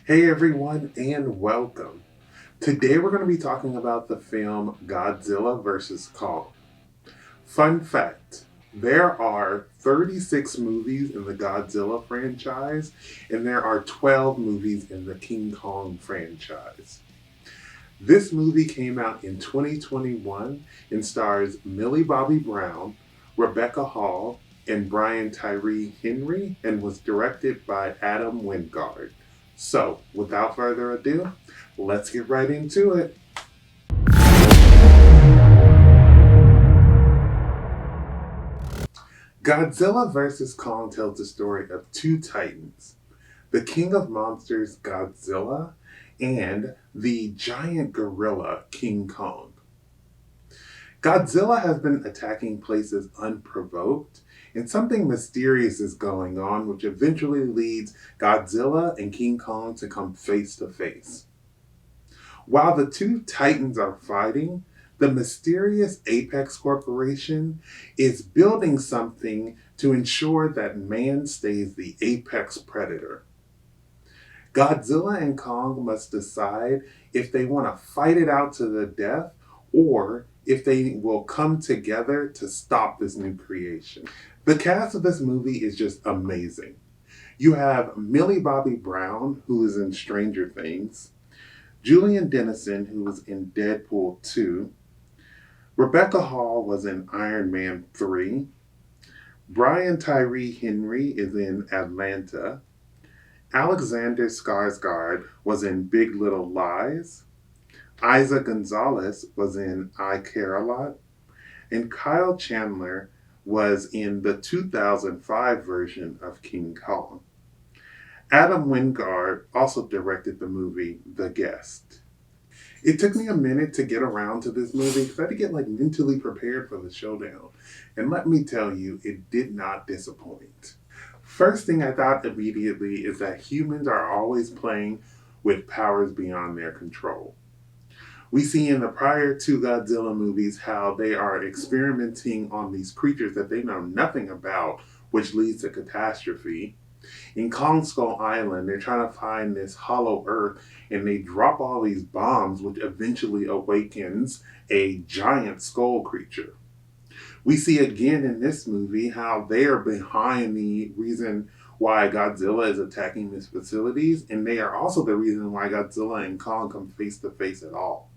Hey everyone, and welcome. Today we're going to be talking about the film Godzilla vs. Kong. Fun fact, there are 36 movies in the Godzilla franchise, and there are 12 movies in the King Kong franchise. This movie came out in 2021 and stars Millie Bobby Brown, Rebecca Hall, and Brian Tyree Henry, and was directed by Adam Wingard. So, without further ado, let's get right into it. Godzilla vs. Kong tells the story of two titans, the king of monsters Godzilla and the giant gorilla King Kong. Godzilla has been attacking places unprovoked, and something mysterious is going on, which eventually leads Godzilla and King Kong to come face to face. While the two titans are fighting, the mysterious Apex Corporation is building something to ensure that man stays the apex predator. Godzilla and Kong must decide if they want to fight it out to the death or if they will come together to stop this new creation. The cast of this movie is just amazing. You have Millie Bobby Brown, who is in Stranger Things, Julian Dennison, who was in Deadpool 2, Rebecca Hall was in Iron Man 3, Brian Tyree Henry is in Atlanta, Alexander Skarsgård was in Big Little Lies, Isa Gonzalez was in I Care a Lot, and Kyle Chandler was in the 2005 version of King Kong. Adam Wingard also directed the movie The Guest. It took me a minute to get around to this movie because I had to get mentally prepared for the showdown. And let me tell you, it did not disappoint. First thing I thought immediately is that humans are always playing with powers beyond their control. We see in the prior two Godzilla movies how they are experimenting on these creatures that they know nothing about, which leads to catastrophe. In Kong Skull Island, they're trying to find this hollow earth and they drop all these bombs, which eventually awakens a giant skull creature. We see again in this movie how they are behind the reason why Godzilla is attacking these facilities, and they are also the reason why Godzilla and Kong come face to face at all.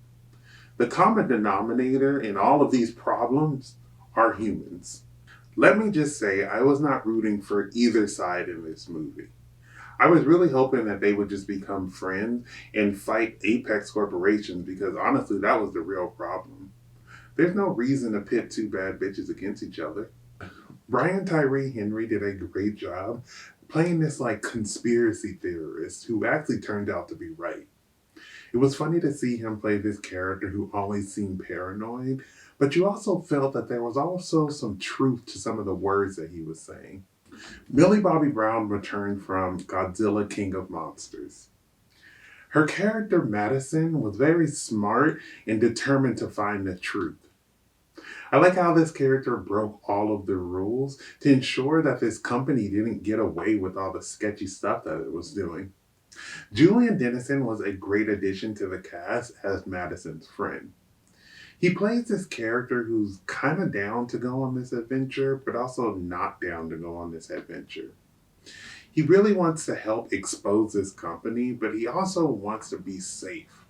The common denominator in all of these problems are humans. Let me just say, I was not rooting for either side in this movie. I was really hoping that they would just become friends and fight Apex corporations because honestly, that was the real problem. There's no reason to pit two bad bitches against each other. Brian Tyree Henry did a great job playing this conspiracy theorist who actually turned out to be right. It was funny to see him play this character who always seemed paranoid, but you also felt that there was also some truth to some of the words that he was saying. Millie Bobby Brown returned from Godzilla King of Monsters. Her character Madison was very smart and determined to find the truth. I like how this character broke all of the rules to ensure that this company didn't get away with all the sketchy stuff that it was doing. Julian Dennison was a great addition to the cast as Madison's friend. He plays this character who's kind of down to go on this adventure, but also not down to go on this adventure. He really wants to help expose this company, but he also wants to be safe.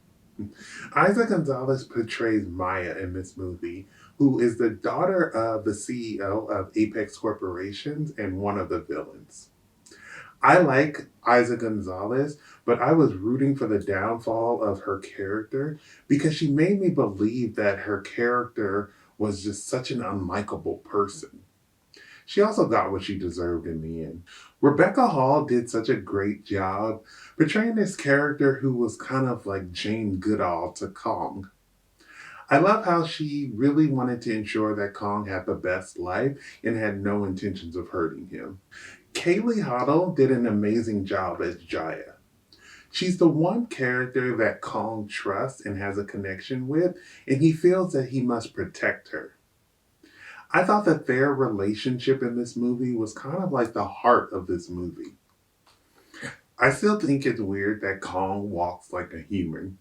Isa Gonzalez portrays Maya in this movie, who is the daughter of the CEO of Apex Corporations and one of the villains. I like Isa Gonzalez, but I was rooting for the downfall of her character because she made me believe that her character was just such an unlikable person. She also got what she deserved in the end. Rebecca Hall did such a great job portraying this character who was kind of like Jane Goodall to Kong. I love how she really wanted to ensure that Kong had the best life and had no intentions of hurting him. Kaylee Hoddle did an amazing job as Jaya. She's the one character that Kong trusts and has a connection with, and he feels that he must protect her. I thought that their relationship in this movie was kind of like the heart of this movie. I still think it's weird that Kong walks like a human.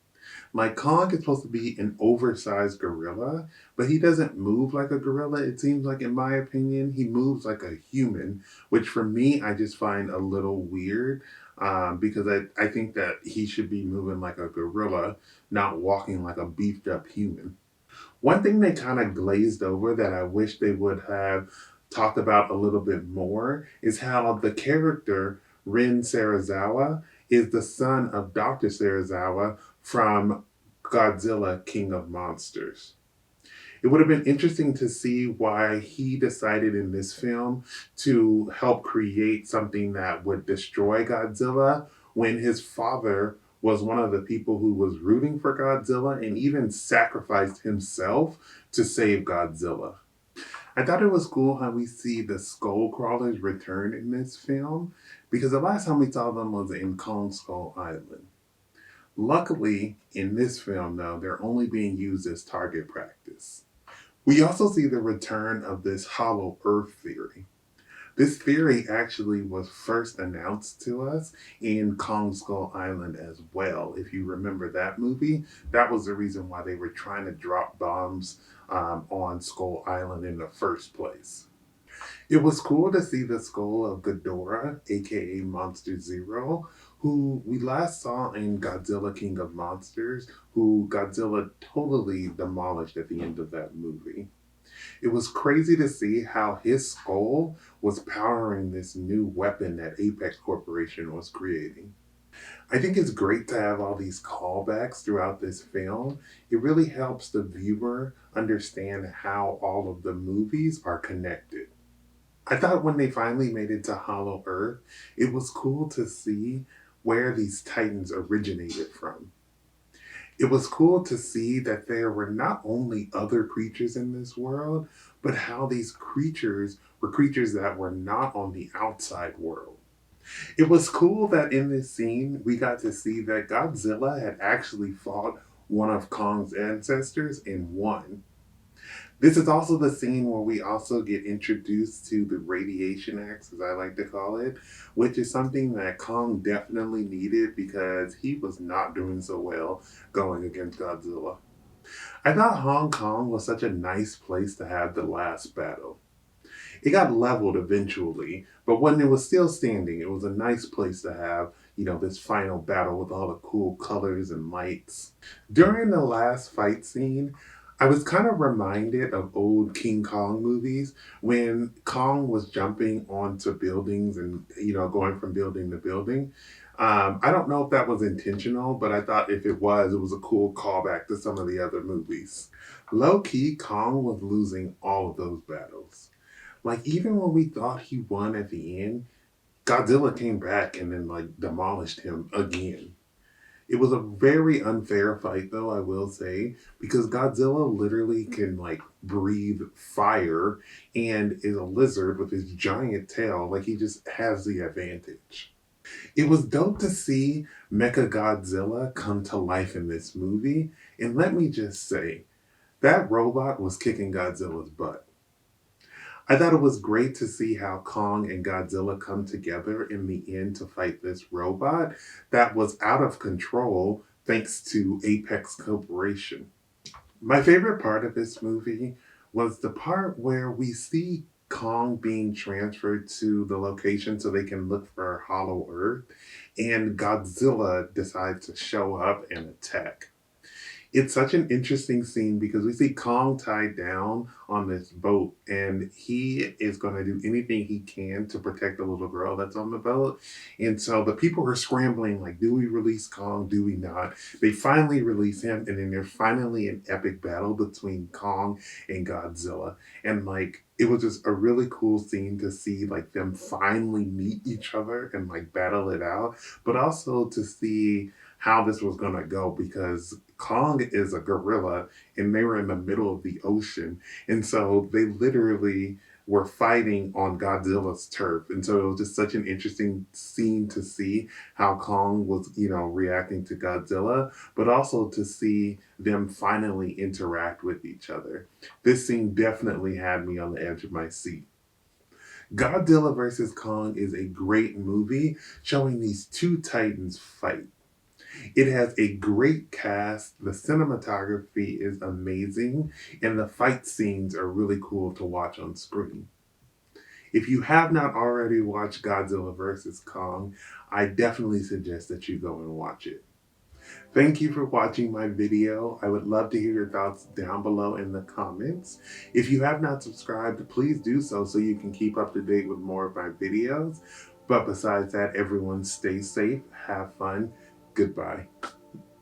Like, Kong is supposed to be an oversized gorilla, but he doesn't move like a gorilla. It seems like, in my opinion, he moves like a human, which for me, I just find a little weird because I think that he should be moving like a gorilla, not walking like a beefed up human. One thing they kind of glazed over that I wish they would have talked about a little bit more is how the character Rin Sarazawa is the son of Dr. Sarazawa from Godzilla King of Monsters. It would have been interesting to see why he decided in this film to help create something that would destroy Godzilla when his father was one of the people who was rooting for Godzilla and even sacrificed himself to save Godzilla. I thought it was cool how we see the skull crawlers return in this film because the last time we saw them was in Kong Skull Island. Luckily, in this film, though, they're only being used as target practice. We also see the return of this hollow earth theory. This theory actually was first announced to us in Kong Skull Island as well. If you remember that movie, that was the reason why they were trying to drop bombs on Skull Island in the first place. It was cool to see the skull of Ghidorah, aka Monster Zero, who we last saw in Godzilla King of Monsters, who Godzilla totally demolished at the end of that movie. It was crazy to see how his skull was powering this new weapon that Apex Corporation was creating. I think it's great to have all these callbacks throughout this film. It really helps the viewer understand how all of the movies are connected. I thought when they finally made it to Hollow Earth, it was cool to see where these titans originated from. It was cool to see that there were not only other creatures in this world, but how these creatures were creatures that were not on the outside world. It was cool that in this scene, we got to see that Godzilla had actually fought one of Kong's ancestors and won. This is also the scene where we also get introduced to the radiation axe, as I like to call it, which is something that Kong definitely needed because he was not doing so well going against Godzilla. I thought Hong Kong was such a nice place to have the last battle. It got leveled eventually, but when it was still standing, it was a nice place to have, this final battle with all the cool colors and lights. During the last fight scene, I was kind of reminded of old King Kong movies when Kong was jumping onto buildings and, going from building to building. I don't know if that was intentional, but I thought if it was a cool callback to some of the other movies. Low key, Kong was losing all of those battles. Like, even when we thought he won at the end, Godzilla came back and then, like, demolished him again. It was a very unfair fight, though, I will say, because Godzilla literally can, like, breathe fire and is a lizard with his giant tail. Like, he just has the advantage. It was dope to see Mecha Godzilla come to life in this movie. And let me just say, that robot was kicking Godzilla's butt. I thought it was great to see how Kong and Godzilla come together in the end to fight this robot that was out of control thanks to Apex Corporation. My favorite part of this movie was the part where we see Kong being transferred to the location so they can look for Hollow Earth, and Godzilla decides to show up and attack. It's such an interesting scene because we see Kong tied down on this boat and he is going to do anything he can to protect the little girl that's on the boat. And so the people are scrambling like, do we release Kong? Do we not? They finally release him and then there's finally an epic battle between Kong and Godzilla. And like, it was just a really cool scene to see like them finally meet each other and like battle it out, but also to see how this was going to go because Kong is a gorilla and they were in the middle of the ocean. And so they literally were fighting on Godzilla's turf. And so it was just such an interesting scene to see how Kong was, reacting to Godzilla, but also to see them finally interact with each other. This scene definitely had me on the edge of my seat. Godzilla vs. Kong is a great movie showing these two titans fight. It has a great cast, the cinematography is amazing, and the fight scenes are really cool to watch on screen. If you have not already watched Godzilla vs. Kong, I definitely suggest that you go and watch it. Thank you for watching my video. I would love to hear your thoughts down below in the comments. If you have not subscribed, please do so you can keep up to date with more of my videos. But besides that, everyone stay safe, have fun, goodbye.